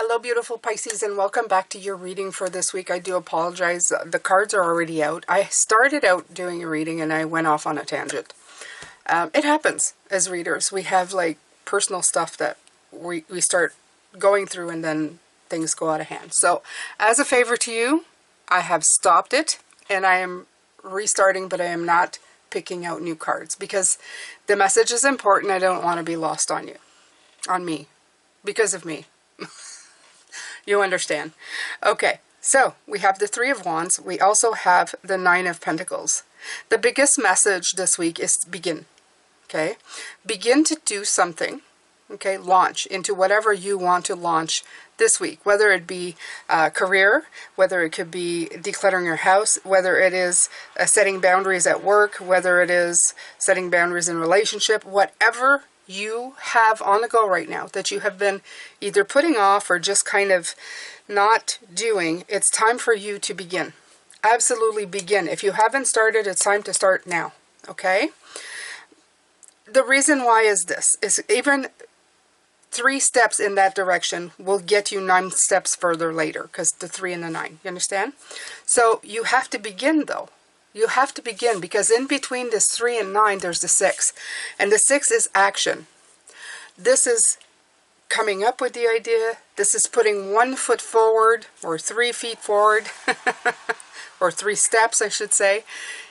Hello, beautiful Pisces, and welcome back to your reading for this week. I do apologize. The cards are already out. I started out doing a reading and I went off on a tangent. It happens as readers. We have like personal stuff that we start going through and then things go out of hand. So as a favor to you, I have stopped it and I am restarting, but I am not picking out new cards because the message is important. I don't want to be lost on you, on me, because of me. You understand. Okay, so we have the Three of Wands. We also have the Nine of Pentacles. The biggest message this week is begin. Okay, begin to do something. Okay, launch into whatever you want to launch this week, whether it be career, whether it could be decluttering your house, whether it is setting boundaries at work, whether it is setting boundaries in relationship, whatever you have on the go right now that you have been either putting off or just kind of not doing, it's time for you to begin. Absolutely begin. If you haven't started, it's time to start now. Okay? The reason why is this, is even 3 steps in that direction will get you 9 steps further later, because the 3 and the 9, you understand? So you have to begin though. You have to begin, because in between this 3 and 9, there's the 6. And the 6 is action. This is coming up with the idea. This is putting 1 foot forward, or 3 feet forward, or 3 steps, I should say,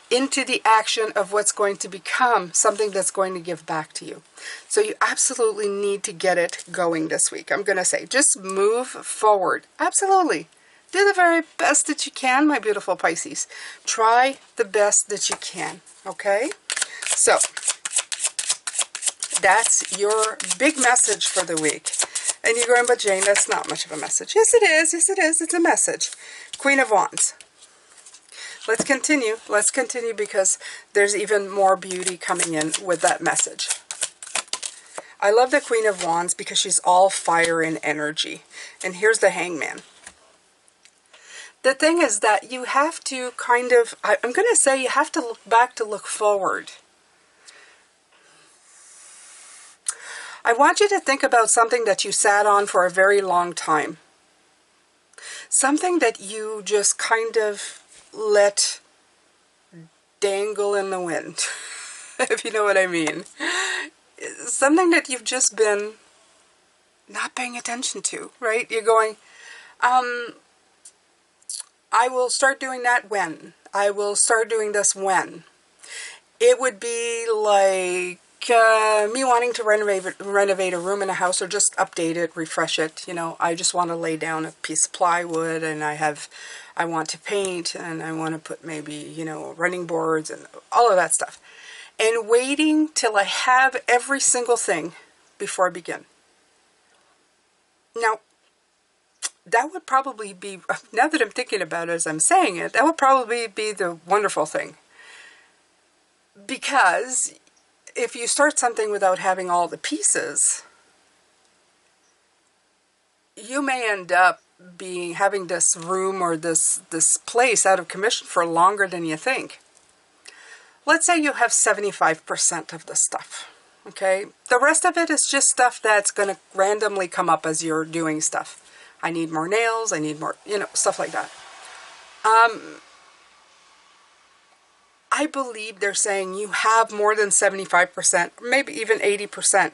into the action of what's going to become something that's going to give back to you. So you absolutely need to get it going this week. I'm going to say, just move forward. Absolutely. Do the very best that you can, my beautiful Pisces. Try the best that you can, okay? So, that's your big message for the week. And you're going, but Jane, that's not much of a message. Yes, it is. Yes, it is. It's a message. Queen of Wands. Let's continue. Let's continue because there's even more beauty coming in with that message. I love the Queen of Wands because she's all fire and energy. And here's the Hangman. The thing is that you have to kind of, I'm going to say you have to look back to look forward. I want you to think about something that you sat on for a very long time. Something that you just kind of let dangle in the wind, if you know what I mean. Something that you've just been not paying attention to, right? You're going, I will start doing that when. I will start doing this when. It would be like me wanting to renovate a room in a house or just update it, refresh it. You know, I just want to lay down a piece of plywood and I want to paint and I want to put maybe, you know, running boards and all of that stuff. And waiting till I have every single thing before I begin. Now, that would probably be, now that I'm thinking about it as I'm saying it, that would probably be the wonderful thing. Because if you start something without having all the pieces, you may end up having this room or this place out of commission for longer than you think. Let's say you have 75% of the stuff. Okay? The rest of it is just stuff that's going to randomly come up as you're doing stuff. I need more nails, I need more, you know, stuff like that. I believe they're saying you have more than 75%, maybe even 80%.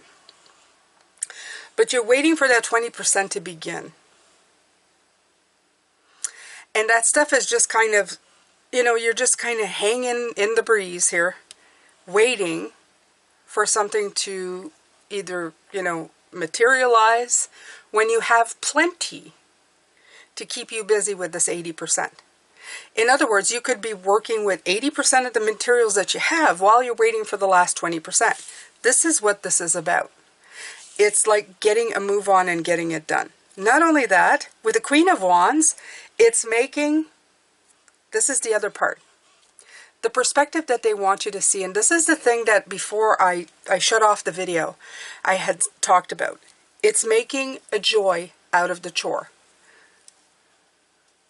But you're waiting for that 20% to begin. And that stuff is just kind of, you know, you're just kind of hanging in the breeze here, waiting for something to either, you know, materialize when you have plenty to keep you busy with this 80%. In other words, you could be working with 80% of the materials that you have while you're waiting for the last 20%. This is what this is about. It's like getting a move on and getting it done. Not only that, with the Queen of Wands, it's making, this is the other part, the perspective that they want you to see. And this is the thing that before I shut off the video, I had talked about. It's making a joy out of the chore.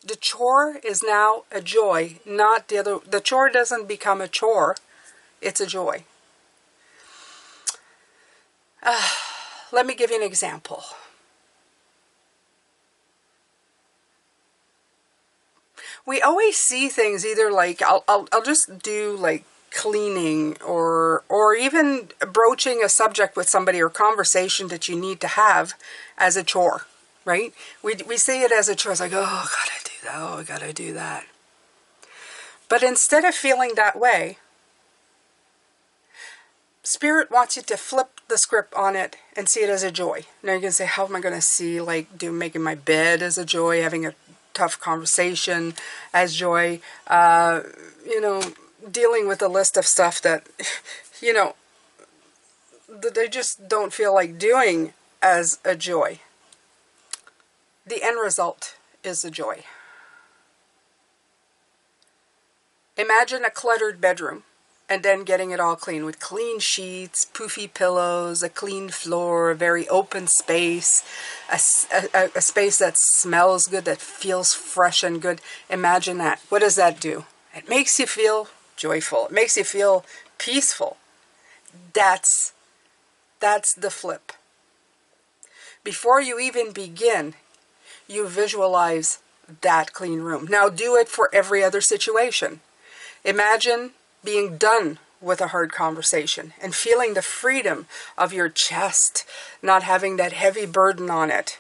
The chore is now a joy, not the other. The chore doesn't become a chore. It's a joy. Let me give you an example. we always see things either like, I'll just do like cleaning or even broaching a subject with somebody or conversation that you need to have as a chore, right? We see it as a chore. It's like, oh, gotta do that. Oh, I gotta do that. But instead of feeling that way, Spirit wants you to flip the script on it and see it as a joy. Now you can say, how am I going to see, like, making my bed as a joy, having a tough conversation as joy, you know, dealing with a list of stuff that, you know, that they just don't feel like doing as a joy. The end result is a joy. Imagine a cluttered bedroom. And then getting it all clean with clean sheets, poofy pillows, a clean floor, a very open space, a space that smells good, that feels fresh and good. Imagine that. What does that do? It makes you feel joyful. It makes you feel peaceful. That's the flip. Before you even begin, you visualize that clean room. Now do it for every other situation. Imagine being done with a hard conversation and feeling the freedom of your chest, not having that heavy burden on it.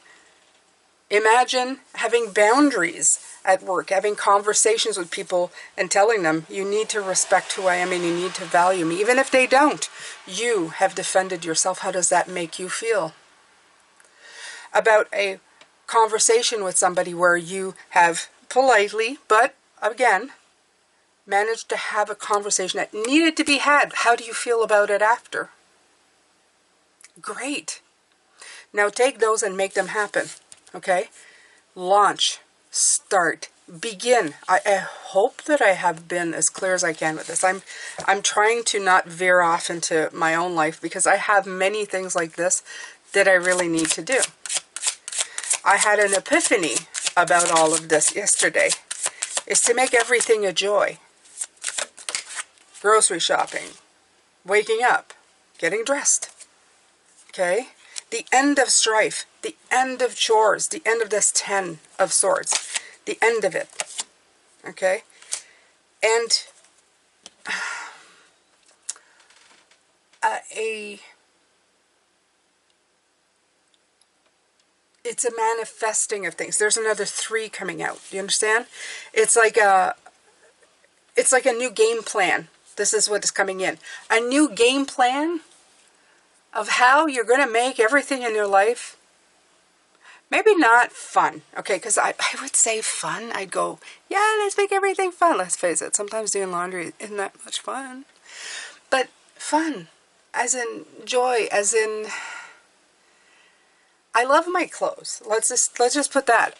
Imagine having boundaries at work, having conversations with people and telling them, you need to respect who I am and you need to value me. Even if they don't, you have defended yourself. How does that make you feel? About a conversation with somebody where you have politely, but again, managed to have a conversation that needed to be had. How do you feel about it after? Great. Now take those and make them happen. Okay? Launch. Start. Begin. I hope that I have been as clear as I can with this. I'm trying to not veer off into my own life because I have many things like this that I really need to do. I had an epiphany about all of this yesterday. Is to make everything a joy. Grocery shopping, waking up, getting dressed, okay? The end of strife, the end of chores, the end of this 10 of swords, the end of it, okay? And it's a manifesting of things. There's another 3 coming out. Do you understand? It's like a new game plan. This is what is coming in. A new game plan of how you're going to make everything in your life, maybe not fun, okay? Because I would say fun. I'd go, yeah, let's make everything fun. Let's face it, sometimes doing laundry isn't that much fun. But fun, as in joy, as in, I love my clothes. Let's just put that.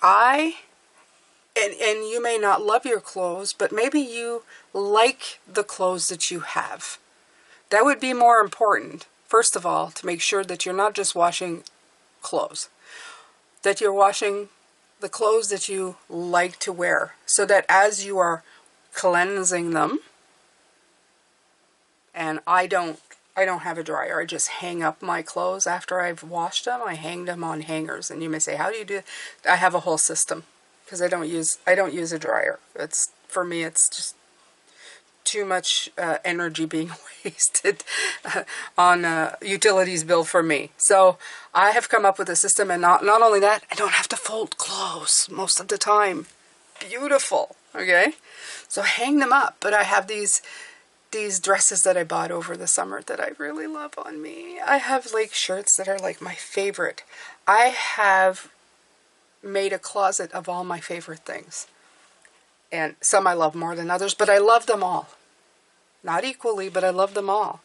And you may not love your clothes, but maybe you like the clothes that you have. That would be more important, first of all, to make sure that you're not just washing clothes, that you're washing the clothes that you like to wear, so that as you are cleansing them, and I don't have a dryer. I just hang up my clothes after I've washed them. I hang them on hangers. And you may say, how do you do it? I have a whole system. Because I don't use a dryer. For me, it's just too much energy being wasted on a utilities bill for me. So I have come up with a system, and not only that, I don't have to fold clothes most of the time. Beautiful, okay? So hang them up. But I have these dresses that I bought over the summer that I really love on me. I have like shirts that are like my favorite. I have made a closet of all my favorite things. And some I love more than others, but I love them all. Not equally, but I love them all.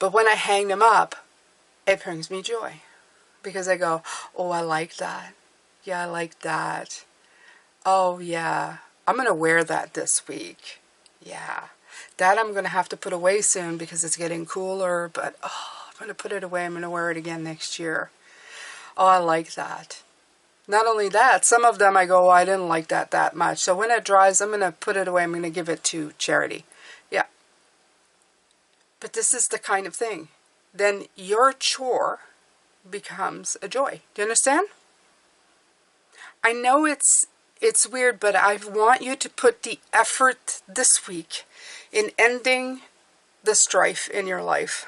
But when I hang them up, it brings me joy. Because I go, oh, I like that. Yeah, I like that. Oh, yeah. I'm going to wear that this week. Yeah. That I'm going to have to put away soon because it's getting cooler. But, I'm going to put it away. I'm going to wear it again next year. Oh, I like that. Not only that, some of them I go, oh, I didn't like that much. So when it dries, I'm going to put it away. I'm going to give it to charity. Yeah. But this is the kind of thing. Then your chore becomes a joy. Do you understand? I know it's It's weird, but I want you to put the effort this week in ending the strife in your life.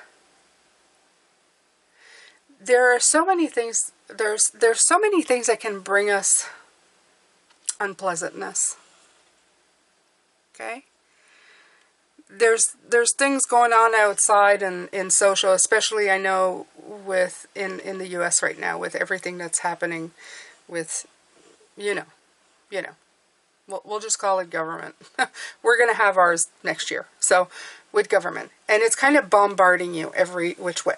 There are so many things, there's so many things that can bring us unpleasantness. Okay? There's things going on outside and in social, especially I know with in the US right now with everything that's happening with you know. We'll just call it government. We're going to have ours next year. So with government, and it's kind of bombarding you every which way.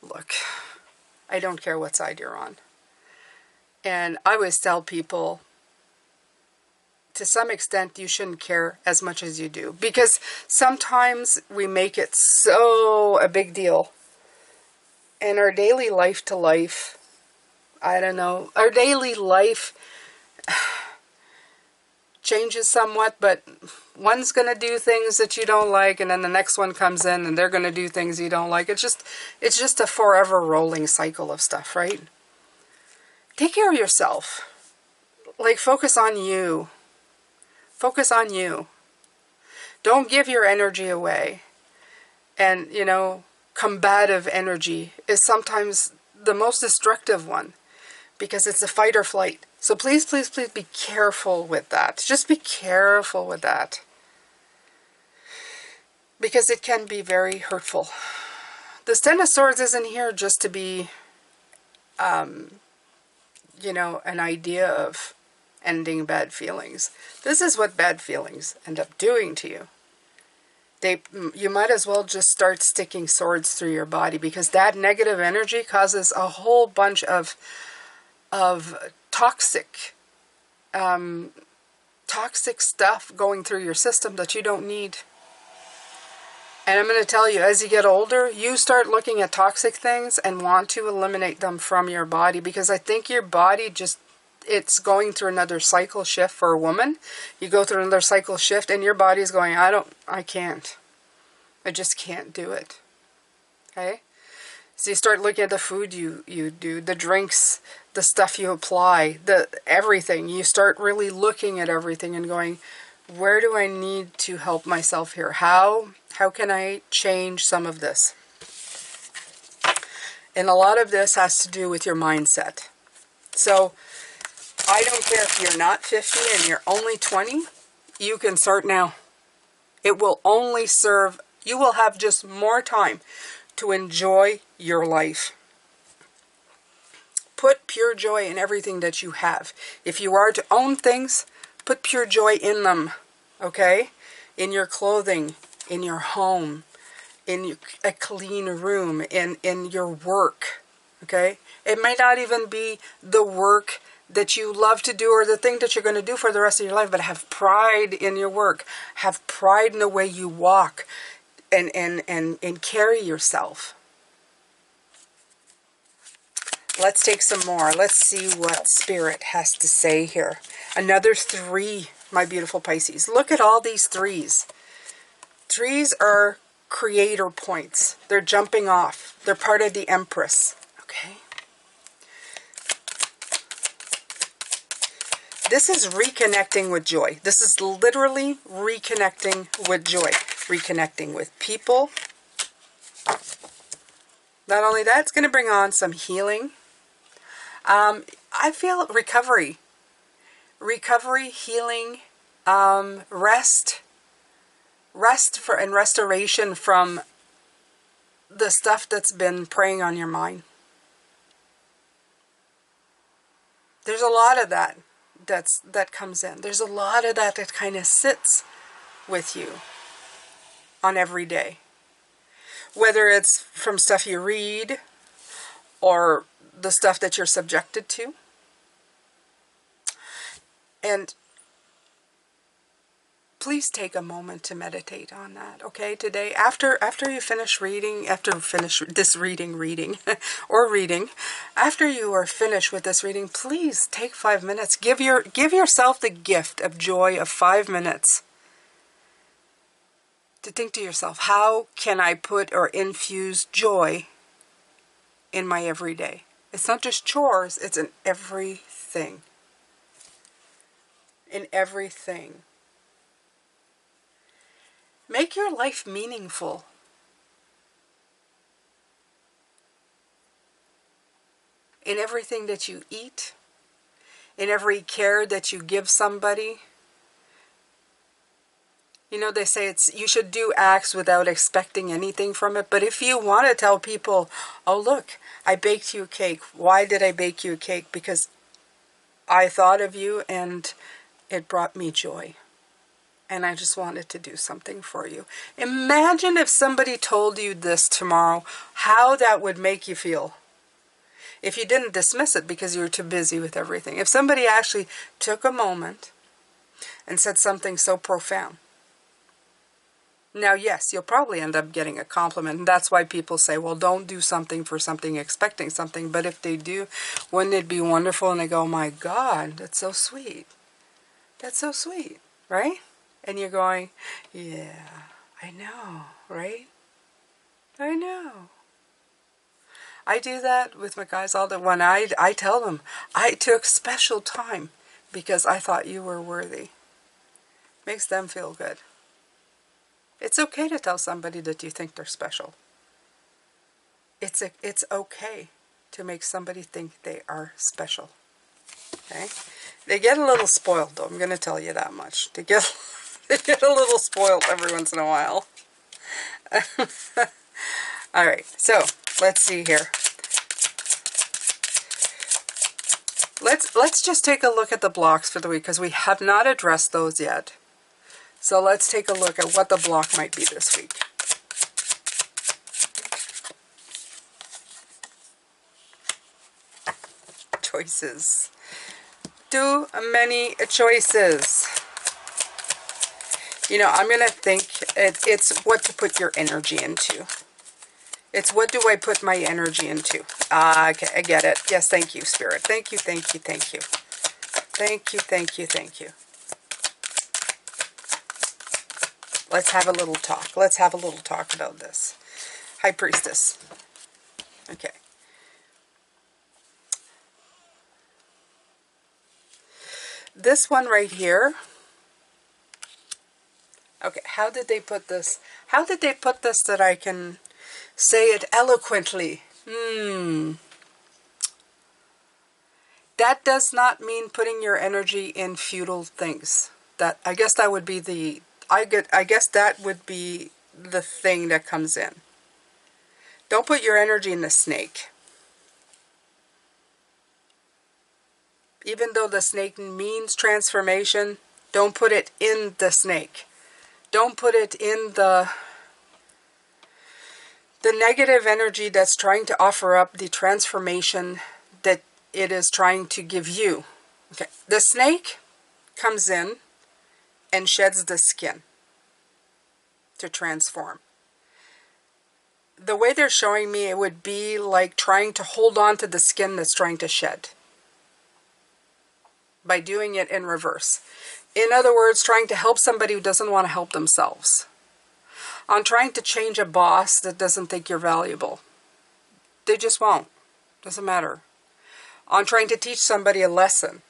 Look, I don't care what side you're on. And I always tell people, to some extent, you shouldn't care as much as you do. Because sometimes we make it so a big deal. And our daily life to life, I don't know, our daily life changes somewhat, but one's going to do things that you don't like, and then the next one comes in and they're going to do things you don't like. It's just a forever rolling cycle of stuff, right? Take care of yourself. Like, focus on you. Focus on you. Don't give your energy away. And, you know, combative energy is sometimes the most destructive one because it's a fight or flight. So please, please, please be careful with that. Just be careful with that. Because it can be very hurtful. The Ten of Swords isn't here just to be, you know, an idea of ending bad feelings. This is what bad feelings end up doing to you. You might as well just start sticking swords through your body, because that negative energy causes a whole bunch of toxic stuff going through your system that you don't need. And I'm going to tell you, as you get older, you start looking at toxic things and want to eliminate them from your body, because I think your body it's going through another cycle shift. For a woman, you go through another cycle shift and your body's going, I can't. I just can't do it. Okay? So you start looking at the food you do, the drinks, the stuff you apply, everything. You start really looking at everything and going, where do I need to help myself here? How can I change some of this? And a lot of this has to do with your mindset. So I don't care if you're not 50 and you're only 20, you can start now. It will only serve, you will have just more time to enjoy your life. Put pure joy in everything that you have. If you are to own things, put pure joy in them, okay? In your clothing, in your home, in a clean room, in your work, okay? It may not even be the work that you love to do or the thing that you're going to do for the rest of your life, but have pride in your work. Have pride in the way you walk and carry yourself. Let's take some more. Let's see what Spirit has to say here. Another 3, my beautiful Pisces. Look at all these 3s. 3s are creator points. They're jumping off. They're part of the Empress. Okay? This is reconnecting with joy. This is literally reconnecting with joy. Reconnecting with people. Not only that, it's going to bring on some healing. I feel recovery. Recovery, healing, rest and restoration from the stuff that's been preying on your mind. There's a lot of that comes in. There's a lot of that kind of sits with you on every day. Whether it's from stuff you read or the stuff that you're subjected to. And please take a moment to meditate on that, okay? Today, after you finish reading, after you are finished with this reading, please take 5 minutes. Give yourself the gift of joy of 5 minutes to think to yourself, how can I put or infuse joy in my everyday? It's not just chores, it's in everything. in everything. Make your life meaningful. In everything that you eat, in every care that you give somebody. You know, they say you should do acts without expecting anything from it. But if you want to tell people, oh, look, I baked you a cake. Why did I bake you a cake? Because I thought of you and it brought me joy. And I just wanted to do something for you. Imagine if somebody told you this tomorrow, how that would make you feel. If you didn't dismiss it because you were too busy with everything. If somebody actually took a moment and said something so profound. Now, yes, you'll probably end up getting a compliment. And that's why people say, well, don't do something for something expecting something. But if they do, wouldn't it be wonderful? And they go, oh my God, that's so sweet. That's so sweet, right? And you're going, yeah, I know, right? I know. I do that with my guys all the when I tell them, I took special time because I thought you were worthy. Makes them feel good. It's okay to tell somebody that you think they're special. It's okay to make somebody think they are special. Okay? They get a little spoiled, though. I'm going to tell you that much. They get a little spoiled every once in a while. All right. So let's see here. Let's just take a look at the blocks for the week because we have not addressed those yet. So let's take a look at what the block might be this week. Choices. Too many choices. You know, I'm going to think it's what to put your energy into. It's what do I put my energy into? Okay, I get it. Yes, thank you, Spirit. Thank you, thank you, thank you. Thank you, thank you, thank you. Let's have a little talk. Let's have a little talk about this. High Priestess. Okay. This one right here. Okay, how did they put this? How did they put this that I can say it eloquently? That does not mean putting your energy in futile things. I guess that would be the thing that comes in. Don't put your energy in the snake. Even though the snake means transformation, don't put it in the snake. Don't put it in the negative energy that's trying to offer up the transformation that it is trying to give you. Okay. The snake comes in and sheds the skin to transform. The way they're showing me, it would be like trying to hold on to the skin that's trying to shed. By doing it in reverse. In other words, trying to help somebody who doesn't want to help themselves. On trying to change a boss that doesn't think you're valuable. They just won't. Doesn't matter. On trying to teach somebody a lesson.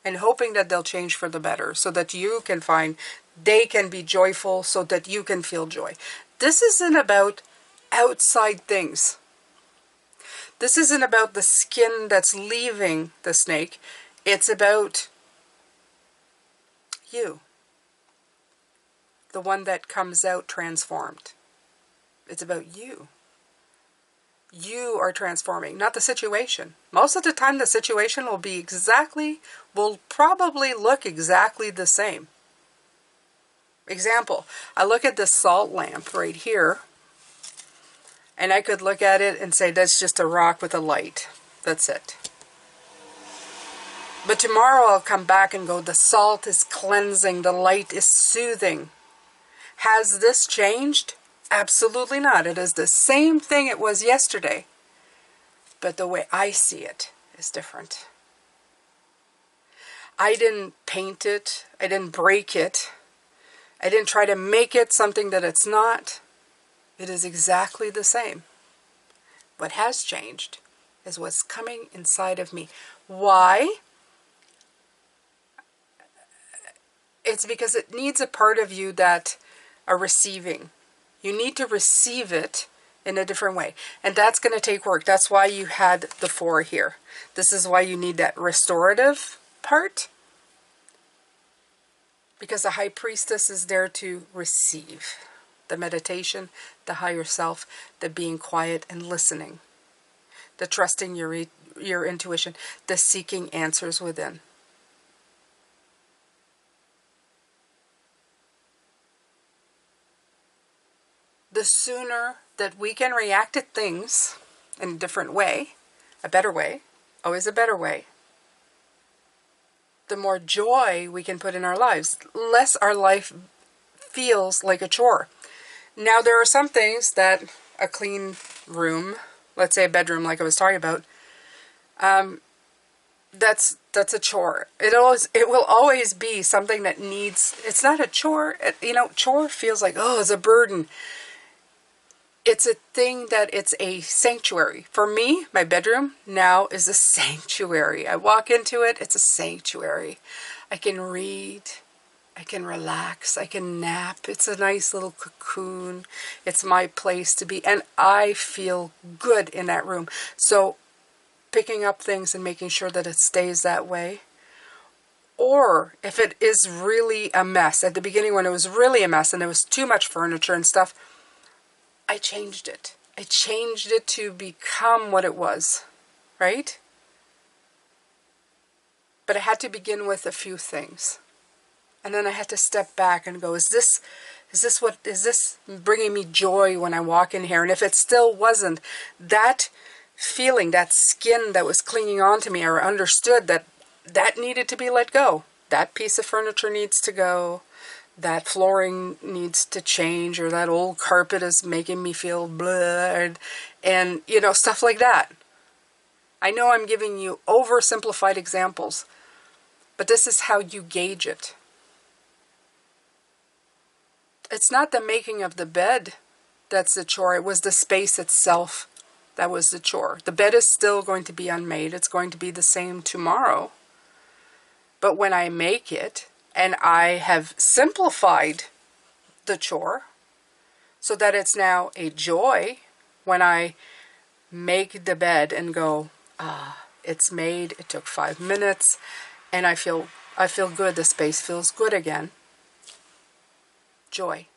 And hoping that they'll change for the better. So that you can find they can be joyful so that you can feel joy. This isn't about outside things. This isn't about the skin that's leaving the snake. It's about you. The one that comes out transformed. It's about you. You are transforming, not the situation. Most of the time the situation will probably look exactly the same. Example, I look at this salt lamp right here, and I could look at it and say that's just a rock with a light. That's it. But tomorrow I'll come back and go, the salt is cleansing, the light is soothing. Has this changed? Absolutely not. It is the same thing it was yesterday. But the way I see it is different. I didn't paint it. I didn't break it. I didn't try to make it something that it's not. It is exactly the same. What has changed is what's coming inside of me. Why? It's because it needs a part of you that are receiving. You need to receive it in a different way. And that's going to take work. That's why you had the 4 here. This is why you need that restorative part. Because the High Priestess is there to receive. The meditation, the higher self, the being quiet and listening. The trusting your intuition, the seeking answers within. The sooner that we can react to things in a different way, a better way, always a better way, the more joy we can put in our lives, less our life feels like a chore. Now, there are some things that a clean room, let's say a bedroom like I was talking about, that's a chore. It will always be something that needs, it's not a chore. Chore feels like, oh, it's a burden. It's a thing that it's a sanctuary. For me, my bedroom now is a sanctuary. I walk into it, it's a sanctuary. I can read, I can relax, I can nap. It's a nice little cocoon. It's my place to be, and I feel good in that room. So picking up things and making sure that it stays that way. Or if it is really a mess, at the beginning when it was really a mess and there was too much furniture and stuff, I changed it. I changed it to become what it was, right? But I had to begin with a few things. And then I had to step back and go, is this bringing me joy when I walk in here? And if it still wasn't, that feeling, that skin that was clinging on to me, I understood that needed to be let go. That piece of furniture needs to go. That flooring needs to change, or that old carpet is making me feel blurred, and stuff like that. I know I'm giving you oversimplified examples, but this is how you gauge it. It's not the making of the bed that's the chore. It was the space itself that was the chore. The bed is still going to be unmade. It's going to be the same tomorrow. But when I make it, and I have simplified the chore so that it's now a joy when I make the bed and go, it's made, it took 5 minutes, and I feel good, the space feels good again. Joy.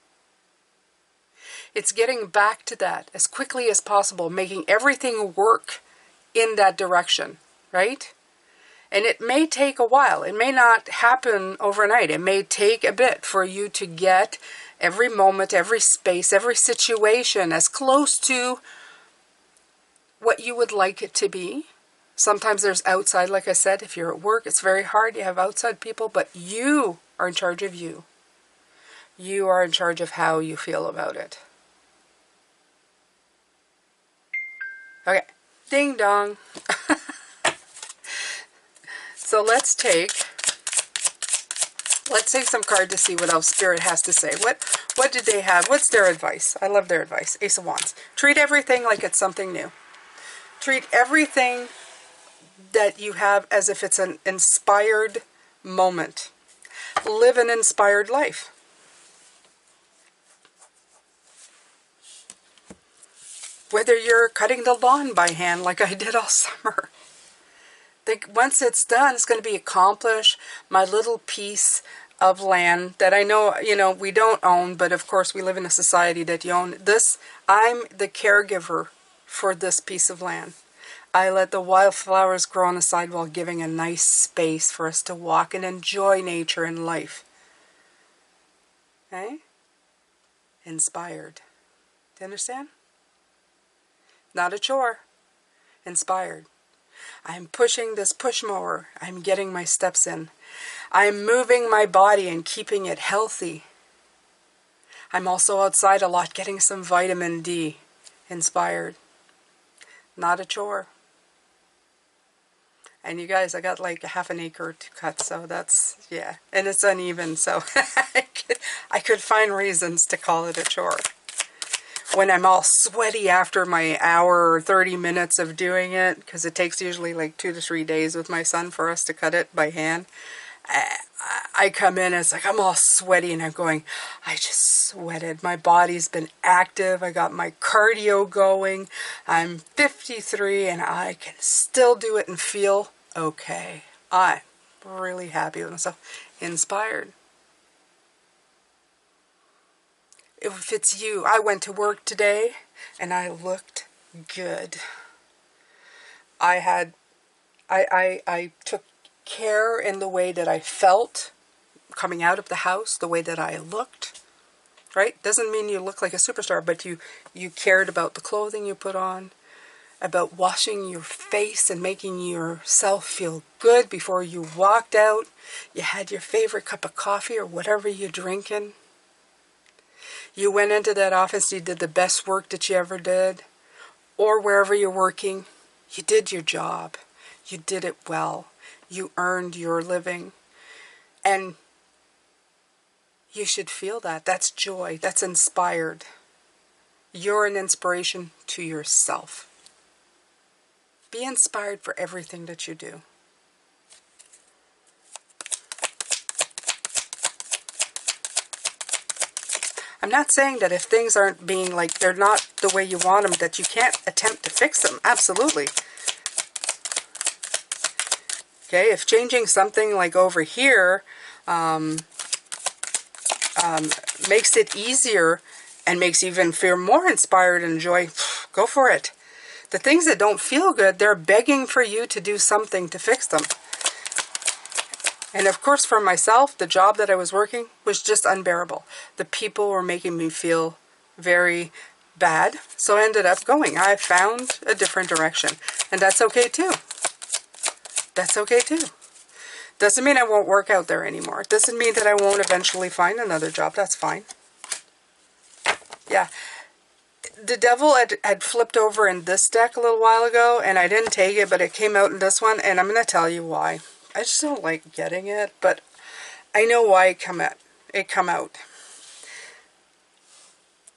It's getting back to that as quickly as possible, making everything work in that direction, right? And it may take a while. It may not happen overnight. It may take a bit for you to get every moment, every space, every situation as close to what you would like it to be. Sometimes there's outside, like I said, if you're at work, it's very hard. You have outside people, but you are in charge of you. You are in charge of how you feel about it. Okay, ding dong. So let's take some card to see what else Spirit has to say. What did they have? What's their advice? I love their advice. Ace of Wands. Treat everything like it's something new. Treat everything that you have as if it's an inspired moment. Live an inspired life. Whether you're cutting the lawn by hand like I did all summer. Once it's done, it's going to be accomplished. My little piece of land that I know, we don't own, but of course we live in a society that you own. I'm the caregiver for this piece of land. I let the wildflowers grow on the sidewalk, giving a nice space for us to walk and enjoy nature and life. Okay? Inspired. Do you understand? Not a chore. Inspired. I'm pushing this push mower. I'm getting my steps in. I'm moving my body and keeping it healthy. I'm also outside a lot getting some vitamin D. Inspired. Not a chore. And you guys, I got like a half an acre to cut, so that's, yeah. And it's uneven, so I could find reasons to call it a chore. When I'm all sweaty after my hour or 30 minutes of doing it, because it takes usually like 2 to 3 days with my son for us to cut it by hand, I come in and it's like I'm all sweaty and I'm going, I just sweated. My body's been active. I got my cardio going. I'm 53 and I can still do it and feel okay. I'm really happy with myself. Inspired. If it's you, I went to work today and I looked good. I took care in the way that I felt coming out of the house, the way that I looked, right? Doesn't mean you look like a superstar, but you cared about the clothing you put on, about washing your face and making yourself feel good before you walked out. You had your favorite cup of coffee or whatever you're drinking. You went into that office, you did the best work that you ever did, or wherever you're working, you did your job. You did it well. You earned your living. And you should feel that. That's joy. That's inspired. You're an inspiration to yourself. Be inspired for everything that you do. I'm not saying that if things aren't being like, they're not the way you want them, that you can't attempt to fix them. Absolutely. Okay, if changing something like over here makes it easier and makes you even feel more inspired and joy, go for it. The things that don't feel good, they're begging for you to do something to fix them. And of course, for myself, the job that I was working was just unbearable. The people were making me feel very bad. So I ended up going. I found a different direction. And that's okay too. That's okay too. Doesn't mean I won't work out there anymore. It doesn't mean that I won't eventually find another job. That's fine. Yeah. The devil had flipped over in this deck a little while ago, and I didn't take it, but it came out in this one, and I'm going to tell you why. I just don't like getting it, but I know why it come out.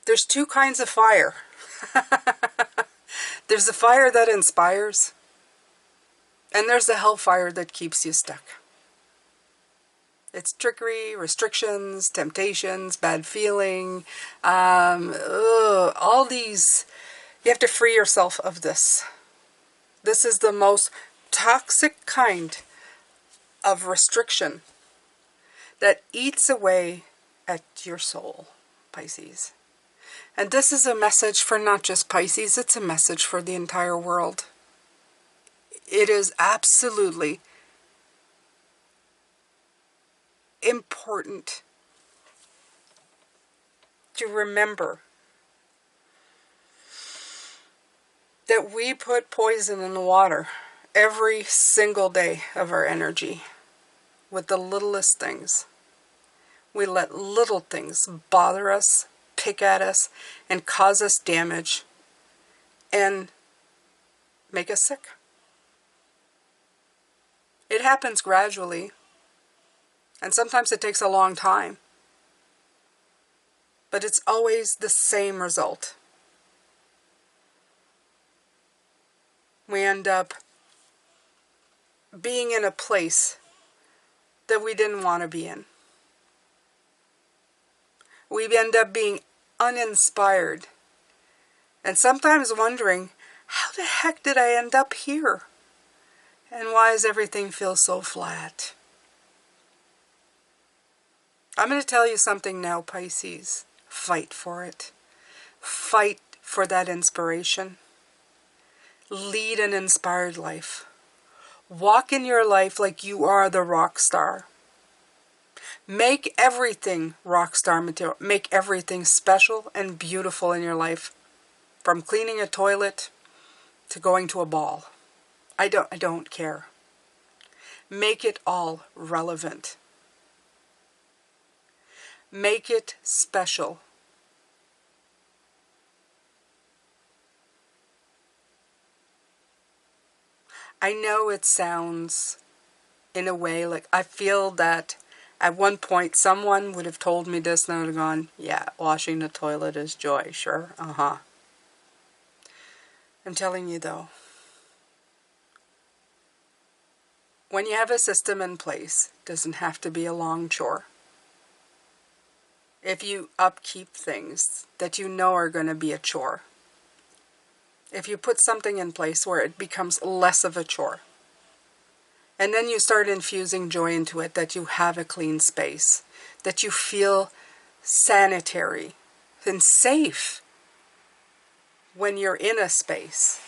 There's two kinds of fire. There's the fire that inspires, and there's the hellfire that keeps you stuck. It's trickery, restrictions, temptations, bad feeling, all these. You have to free yourself of this. This is the most toxic kind of restriction that eats away at your soul, Pisces. And this is a message for not just Pisces, it's a message for the entire world. It is absolutely important to remember that we put poison in the water every single day of our energy with the littlest things. We let little things bother us, pick at us, and cause us damage and make us sick. It happens gradually, and sometimes it takes a long time, but it's always the same result. We end up being in a place that we didn't want to be in. We end up being uninspired and sometimes wondering, how the heck did I end up here? And why does everything feel so flat? I'm going to tell you something now, Pisces. Fight for it. Fight for that inspiration. Lead an inspired life. Walk in your life like you are the rock star. Make everything rock star material. Make everything special and beautiful in your life. From cleaning a toilet to going to a ball. I don't care. Make it all relevant. Make it special. I know it sounds in a way like I feel that at one point someone would have told me this and I would have gone, yeah, washing the toilet is joy, sure, I'm telling you though, when you have a system in place, it doesn't have to be a long chore. If you upkeep things that you know are going to be a chore, if you put something in place where it becomes less of a chore, and then you start infusing joy into it, that you have a clean space, that you feel sanitary and safe when you're in a space.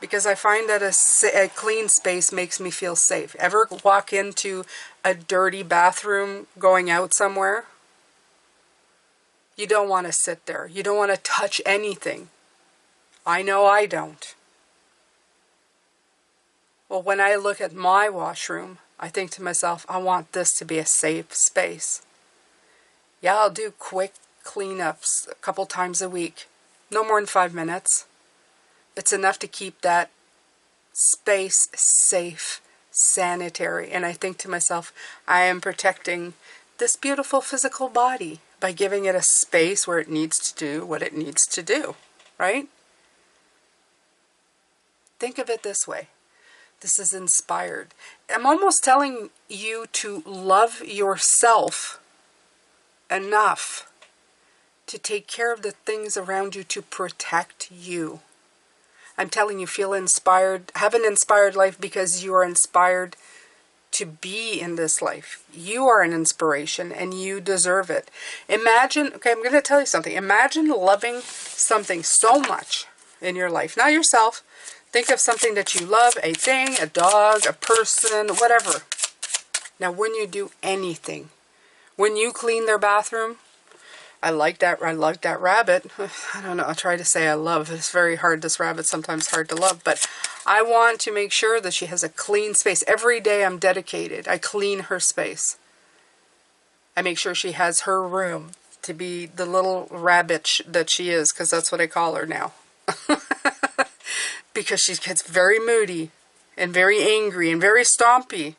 Because I find that a clean space makes me feel safe. Ever walk into a dirty bathroom going out somewhere? You don't want to sit there. You don't want to touch anything. I know I don't. Well, when I look at my washroom, I think to myself, I want this to be a safe space. Yeah, I'll do quick cleanups a couple times a week. No more than 5 minutes. It's enough to keep that space safe, sanitary. And I think to myself, I am protecting this beautiful physical body by giving it a space where it needs to do what it needs to do, right? Think of it this way. This is inspired. I'm almost telling you to love yourself enough to take care of the things around you to protect you. I'm telling you, feel inspired, have an inspired life because you are inspired to be in this life. You are an inspiration and you deserve it. Imagine, okay, I'm going to tell you something. Imagine loving something so much in your life. Not yourself. Think of something that you love, a thing, a dog, a person, whatever. Now, when you do anything, when you clean their bathroom, I like that rabbit. I don't know, I'll try to say I love. It's very hard, this rabbit's sometimes hard to love, but I want to make sure that she has a clean space. Every day I'm dedicated. I clean her space. I make sure she has her room to be the little rabbit that she is, because that's what I call her now. Because she gets very moody and very angry and very stompy.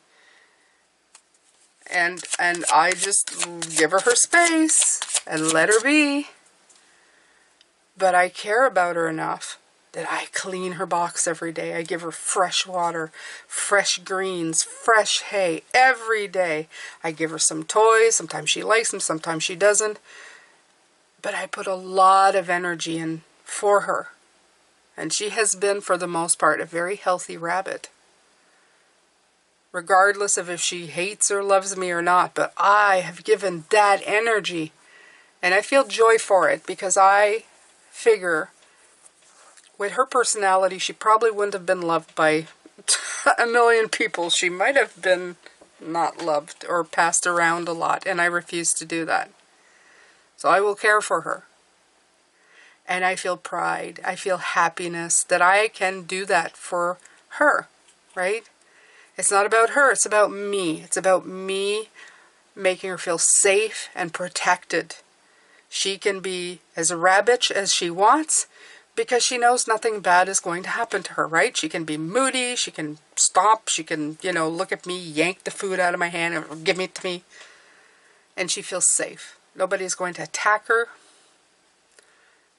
And I just give her space and let her be. But I care about her enough that I clean her box every day. I give her fresh water, fresh greens, fresh hay every day. I give her some toys. Sometimes she likes them, sometimes she doesn't. But I put a lot of energy in for her. And she has been, for the most part, a very healthy rabbit. Regardless of if she hates or loves me or not. But I have given that energy. And I feel joy for it, because I figure with her personality, she probably wouldn't have been loved by a million people. She might have been not loved or passed around a lot. And I refuse to do that. So I will care for her. And I feel pride, I feel happiness that I can do that for her, right? It's not about her, it's about me. It's about me making her feel safe and protected. She can be as rabbish as she wants because she knows nothing bad is going to happen to her, right? She can be moody, she can stomp, she can, look at me, yank the food out of my hand and give it to me. And she feels safe. Nobody's going to attack her.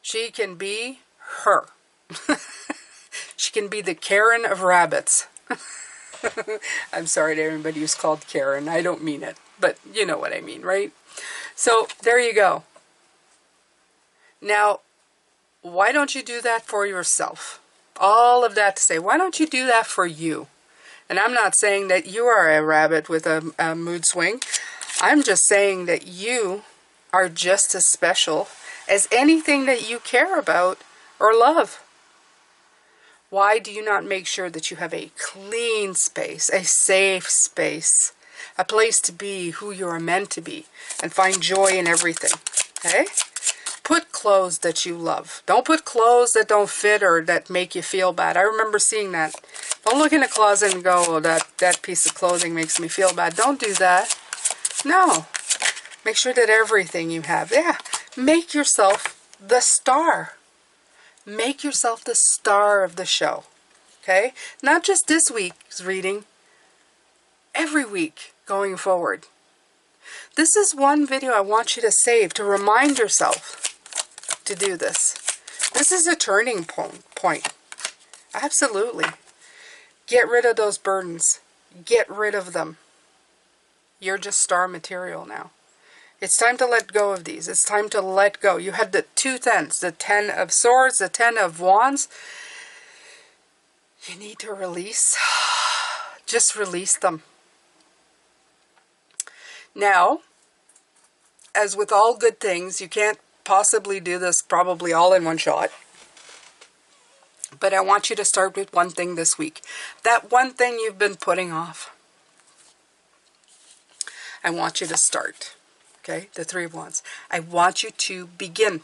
She can be her. She can be the Karen of rabbits. I'm sorry to everybody who's called Karen. I don't mean it, but you know what I mean, right? So there you go. Now, why don't you do that for yourself? All of that to say, why don't you do that for you? And I'm not saying that you are a rabbit with a mood swing. I'm just saying that you are just as special as anything that you care about or love. Why do you not make sure that you have a clean space, a safe space, a place to be who you are meant to be, and find joy in everything, okay? Put clothes that you love. Don't put clothes that don't fit or that make you feel bad. I remember seeing that. Don't look in a closet and go, oh, that piece of clothing makes me feel bad. Don't do that. No. Make sure that everything you have, make yourself the star. Make yourself the star of the show. Okay? Not just this week's reading. Every week going forward. This is one video I want you to save to remind yourself to do this. This is a turning point. Absolutely. Get rid of those burdens. Get rid of them. You're just star material now. It's time to let go of these. It's time to let go. You had the two tens, the 10 of swords, the 10 of wands. You need to release. Just release them. Now, as with all good things, you can't possibly do this probably all in one shot. But I want you to start with one thing this week. That one thing you've been putting off. I want you to start. Okay, the Three of Wands. I want you to begin.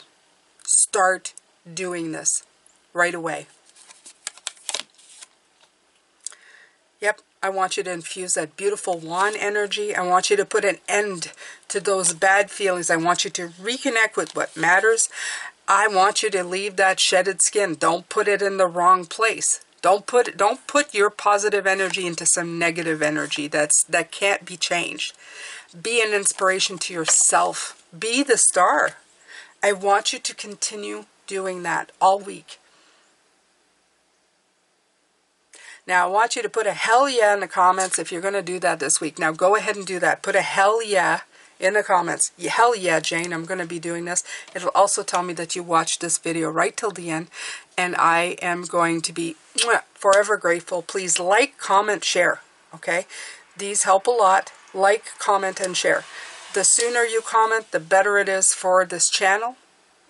Start doing this right away. Yep, I want you to infuse that beautiful wand energy. I want you to put an end to those bad feelings. I want you to reconnect with what matters. I want you to leave that shedded skin. Don't put it in the wrong place. Don't put your positive energy into some negative energy that can't be changed. Be an inspiration to yourself. Be the star. I want you to continue doing that all week. Now, I want you to put a hell yeah in the comments if you're going to do that this week. Now, go ahead and do that. Put a hell yeah in the comments. Hell yeah, Jane, I'm going to be doing this. It'll also tell me that you watched this video right till the end. And I am going to be forever grateful. Please like, comment, share. Okay? These help a lot. Like, comment, and share. The sooner you comment, the better it is for this channel.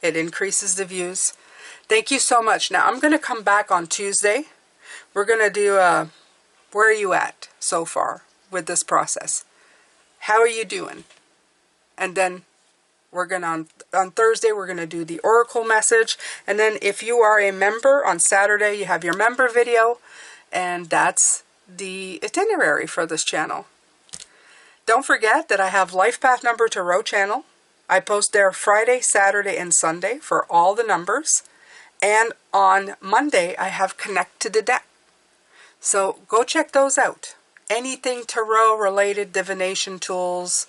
It increases the views. Thank you so much. Now, I'm going to come back on Tuesday. We're going to do where are you at so far with this process? How are you doing? And then we're going to, on Thursday, we're going to do the Oracle message. And then if you are a member, on Saturday, you have your member video. And that's the itinerary for this channel. Don't forget that I have Life Path Number Tarot channel. I post there Friday, Saturday, and Sunday for all the numbers. And on Monday, I have Connect to the Deck. So go check those out. Anything tarot related, divination tools,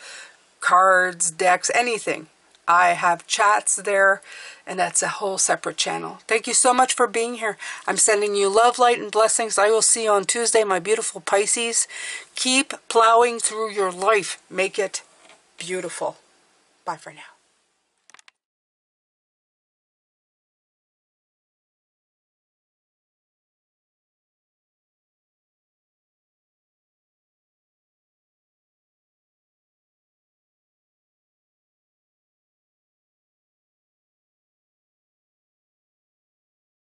cards, decks, anything. I have chats there, and that's a whole separate channel. Thank you so much for being here. I'm sending you love, light, and blessings. I will see you on Tuesday, my beautiful Pisces. Keep plowing through your life. Make it beautiful. Bye for now.